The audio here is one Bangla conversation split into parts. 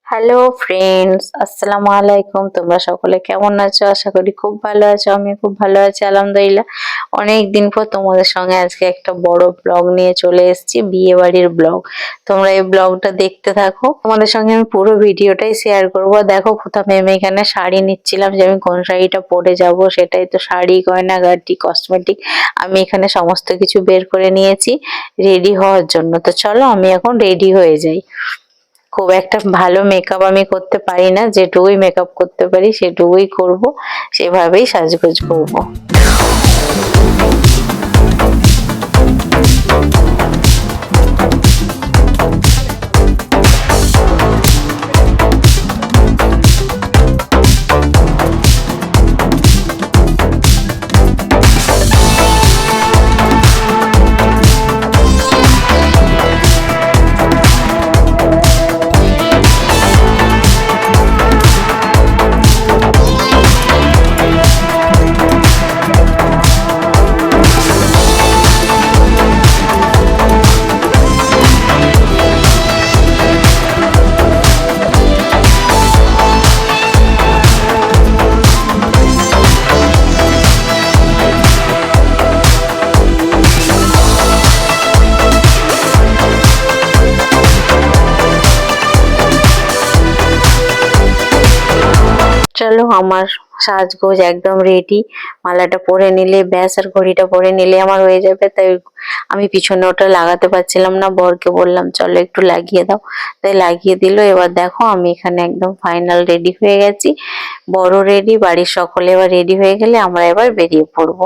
হ্যালো ফ্রেন্ডস, আসসালামু আলাইকুম। তোমরা সকলে কেমন আছো? আশা করি খুব ভালো আছো। আমি খুব ভালো আছি আলহামদুলিল্লাহ। অনেক দিন পর তোমাদের সঙ্গে আজকে একটা বড় ব্লগ নিয়ে চলে এসেছি, বিয়ে বাড়ির ব্লগ। তোমরা এই ব্লগটা দেখতে থাকো। তোমাদের সঙ্গে আমি পুরো ভিডিওটাই শেয়ার করব। দেখো, প্রথমে আমি এখানে শাড়ি নিচ্ছিলাম যে আমি কোন শাড়িটা পরে যাব, সেটাই তো শাড়ি, গয়নাগাটি, কসমেটিক আমি এখানে সমস্ত কিছু বের করে নিয়েছি রেডি হওয়ার জন্য। তো চলো আমি এখন রেডি হয়ে যাই। খুব একটা ভালো মেকআপ আমি করতে পারি না, যেটুকুই মেকআপ করতে পারি সেটুকুই করব, সেভাবেই সাজগোজ করব। চলো, আমার সাজগোজ একদম রেডি। মালাটা পরে নিলে ব্যাস, আর ঘড়িটা পরে নিলে আমার হয়ে যাবে। তাই আমি পিছনে ওটা লাগাতে পারছিলাম না, বরকে বললাম চলো একটু লাগিয়ে দাও, তাই লাগিয়ে দিল। এবার দেখো আমি এখানে একদম ফাইনাল রেডি হয়ে গেছি। বড় রেডি, বাড়ির সকলে এবার রেডি হয়ে গেলে আমরা এবার বেরিয়ে পড়বো।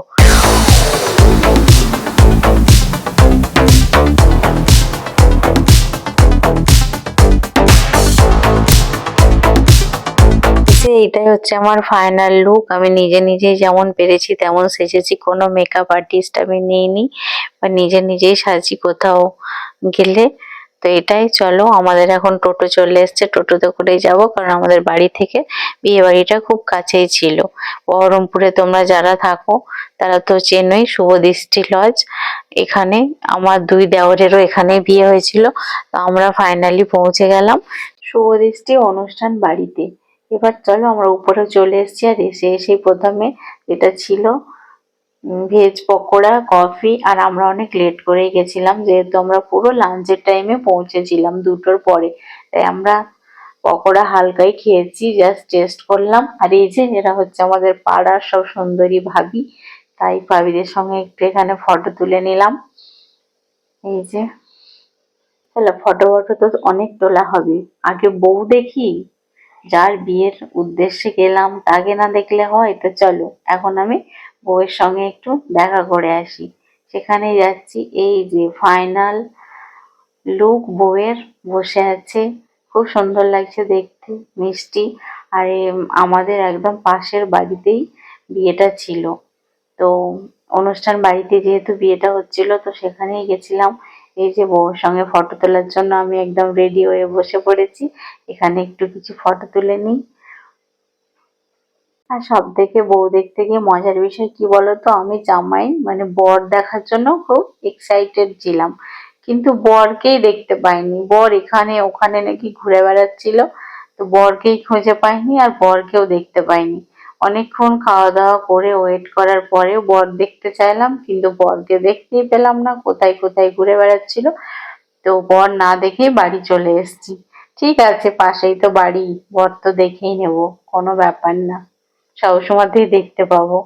এটাই হচ্ছে আমার ফাইনাল লুক। আমি নিজে নিজেই যেমন পেরেছি তেমন সেজেছি, কোনো মেকআপ আর্টিস্ট আমি নিইনি বা নিজে নিজেই সাজি কোথাও গেলে। তো এটাই। চলো, আমাদের এখন টোটো চলে এসছে, টোটোতে করেই যাব, কারণ আমাদের বাড়ি থেকে বিয়ে বাড়িটা খুব কাছেই ছিল। বহরমপুরে তোমরা যারা থাকো তারা তো চেনোই, শুভদৃষ্টি লজ। এখানে আমার দুই দেওরেরও এখানে বিয়ে হয়েছিল। তো আমরা ফাইনালি পৌঁছে গেলাম শুভদৃষ্টি অনুষ্ঠান বাড়িতে। এবার চলো আমরা উপরে চলে এসেছি। আর এসে প্রথমে এটা ছিল ভেজ পকোড়া, কফি। আর আমরা অনেক লেট করেই গেছিলাম, যেহেতু আমরা পুরো লাঞ্চের টাইমে পৌঁছেছিলাম 2টোর পরে। তাই আমরা পকোড়া হালকাই খেয়েছি, জাস্ট টেস্ট করলাম। আর এই যে এরা হচ্ছে আমাদের পাড়ার সব সুন্দরী ভাবি, তাই ভাবিদের সঙ্গে একটু এখানে ফটো তুলে নিলাম। এই যে, তাহলে ফটো তো অনেক তোলা হবে, আগে বউ দেখি। যার বিয়ের উদ্দেশ্যে গেলাম তাকে না দেখলে হয়? তো চলো এখন আমি বউয়ের সঙ্গে একটু দেখা করে আসি। সেখানেই যাচ্ছি। এই যে ফাইনাল লুক বউয়ের, বসে আছে, খুব সুন্দর লাগছে দেখতে, মিষ্টি। আর আমাদের একদম পাশের বাড়িতেই বিয়েটা ছিল। তো অনুষ্ঠান বাড়িতে যেহেতু বিয়েটা হচ্ছিল, তো সেখানেই গেছিলাম। এই যে বউয়ের সঙ্গে ফটো তোলার জন্য আমি একদম রেডি হয়ে বসে পড়েছি। এখানে একটু কিছু ফটো তুলে নিই। আর সব থেকে বউ দেখতে গিয়ে মজার বিষয় কি বলতো, আমি জামাই মানে বর দেখার জন্য খুব এক্সাইটেড ছিলাম, কিন্তু বরকেই দেখতে পাইনি। বর এখানে ওখানে নাকি ঘুরে বেড়াচ্ছিল, তো বরকেই খুঁজে পাইনি আর বরকেও দেখতে পাইনি। অনেকক্ষণ খাওয়া দাওয়া করে ওয়েট করার পরেও বর দেখতে চাইলাম, কিন্তু বরকে দেখতেই পেলাম না, কোথায় কোথায় ঘুরে বেড়াচ্ছিল। তো বর না দেখেই বাড়ি চলে এসেছি। ঠিক আছে, পাশেই তো বাড়ি, বর তো দেখেই নেব, কোনো ব্যাপার না, সবসময়তেই দেখতে পাবো।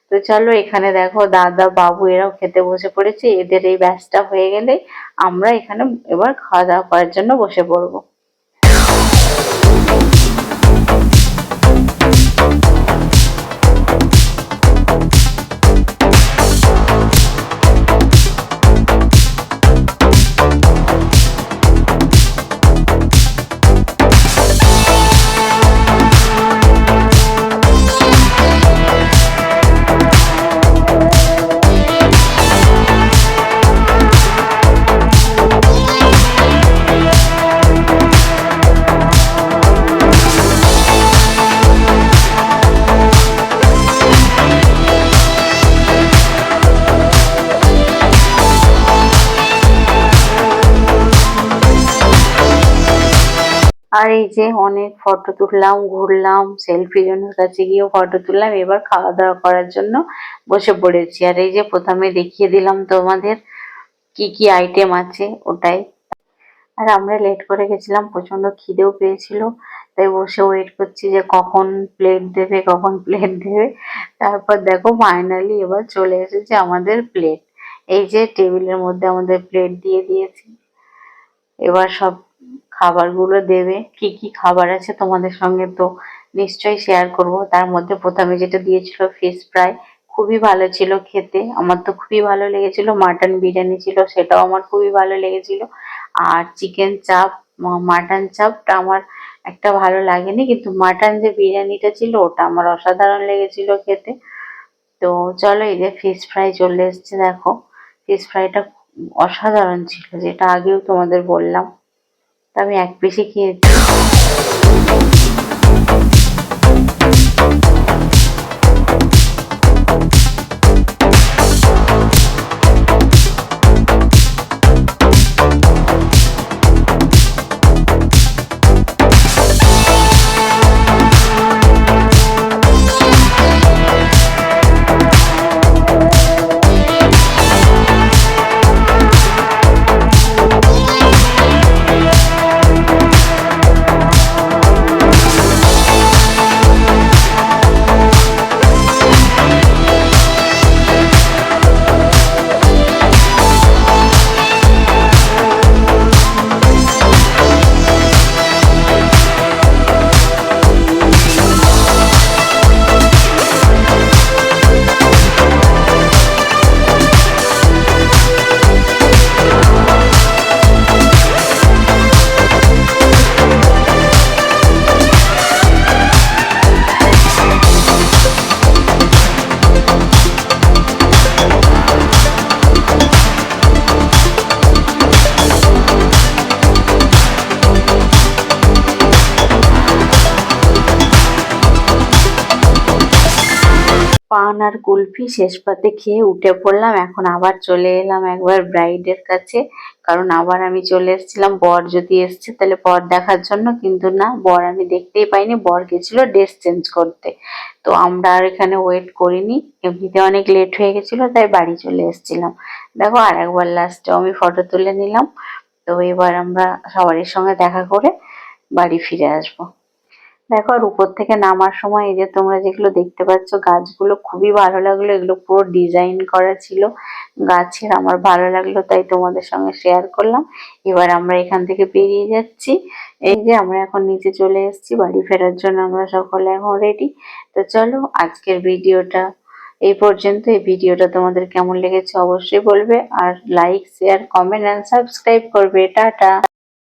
তো চলো, এখানে দেখো দাদা বাবু এরাও খেতে বসে পড়েছে। এদের এই ব্যাচটা হয়ে গেলে আমরা এখানে এবার খাওয়া দাওয়া করার জন্য বসে পড়বো। আর এই যে অনেক ফটো তুললাম, ঘুরলাম, সেলফি জনের কাছে গিয়েও ফটো তুললাম। এবার খাওয়া দাওয়া করার জন্য বসে পড়েছি। আর এই যে প্রথমে দেখিয়ে দিলাম তোমাদের কি কি আইটেম আছে ওটাই। আর আমরা লেট করে গেছিলাম, প্রচন্ড খিদেও পেয়েছিল, তাই বসে ওয়েট করছি যে কখন প্লেট দেবে, কখন প্লেট দেবে। তারপর দেখো ফাইনালি এবার চলে এসেছে আমাদের প্লেট। এই যে টেবিলের মধ্যে আমাদের প্লেট দিয়ে দিয়েছে। এবার সব খাবারগুলো দেবে। কি কি খাবার আছে তোমাদের সঙ্গে তো নিশ্চয়ই শেয়ার করব। তার মধ্যে প্রথমে যেটা দিয়েছিল ফিশ ফ্রাই, খুবই ভালো ছিল খেতে, আমার তো খুবই ভালো লেগেছিল। মাটন বিরিয়ানি ছিল, সেটাও আমার খুবই ভালো লেগেছিল। আর চিকেন চাপ, মাটন চাপটা আমার একটা ভালো লাগেনি, কিন্তু মাটন যে বিরিয়ানিটা ছিল ওটা আমার অসাধারণ লেগেছিল খেতে। তো চলো, এই যে ফিশ ফ্রাই চলে এসছে, দেখো ফিশ ফ্রাইটা অসাধারণ ছিল, যেটা আগেও তোমাদের বললাম। তো আমি এক পিসই খেয়েছি। পান আর কুলফি শেষ পাতে খেয়ে উঠে পড়লাম। এখন আবার চলে এলাম একবার ব্রাইডের কাছে, কারণ আবার আমি চলে এসেছিলাম বর যদি এসছে তাহলে বর দেখার জন্য, কিন্তু না, বর আমি দেখতেই পাইনি, বর গেছিল ড্রেস চেঞ্জ করতে। তো আমরা আর এখানে ওয়েট করিনি, এমনিতে অনেক লেট হয়ে গেছিল, তাই বাড়ি চলে এসেছিলাম। দেখো আর একবার লাস্টে আমি ফটো তুলে নিলাম। তো এবার আমরা সবারই সঙ্গে দেখা করে বাড়ি ফিরে আসবো। দেখো আর উপর থেকে নামার সময় এই যে তোমরা যেগুলো দেখতে পাচ্ছ গাছগুলো খুবই ভালো লাগলো, এগুলো পুরো ডিজাইন করা ছিল গাছের, আমার ভালো লাগলো তাই তোমাদের সঙ্গে শেয়ার করলাম। এবার আমরা এখান থেকে বেরিয়ে যাচ্ছি। এই যে আমরা এখন নিচে চলে এসেছি, বাড়ি ফেরার জন্য আমরা সকলে এখন রেডি। তো চলো, আজকের ভিডিওটা এই পর্যন্ত। এই ভিডিওটা তোমাদের কেমন লেগেছে অবশ্যই বলবে, আর like, share, comment and subscribe করবে। টাটা।